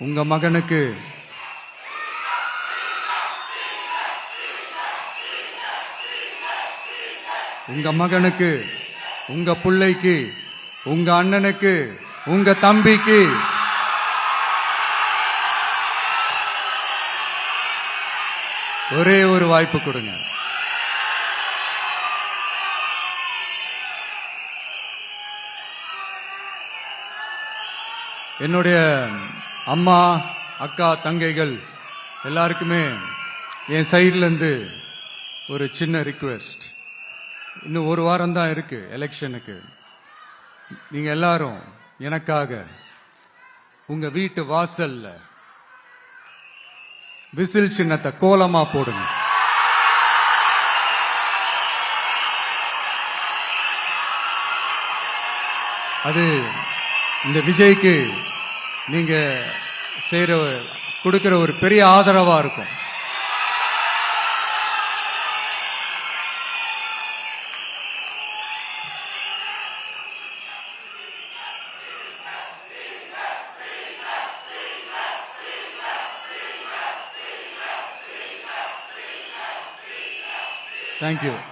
உங்க மகனுக்கு உங்க மகனுக்கு உங்க பிள்ளைக்கு உங்க அண்ணனுக்கு உங்க தம்பிக்கு ஒரே ஒரு வாய்ப்பு கொடுங்க. என்னுடைய அம்மா அக்கா தங்கைகள் எல்லாருக்குமே என் சைட்ல இருந்து ஒரு சின்ன ரிக்வெஸ்ட். இன்னும் ஒரு வாரம் தான் இருக்கு எலெக்ஷனுக்கு. நீங்க எல்லாரும் எனக்காக உங்க வீட்டு வாசல்ல விசில் சின்னத்தை கோலமா போடுங்க. அது இந்த விஜய்க்கு நீங்க கொடுக்கிற ஒரு பெரிய ஆதரவா இருக்கும். Thank you.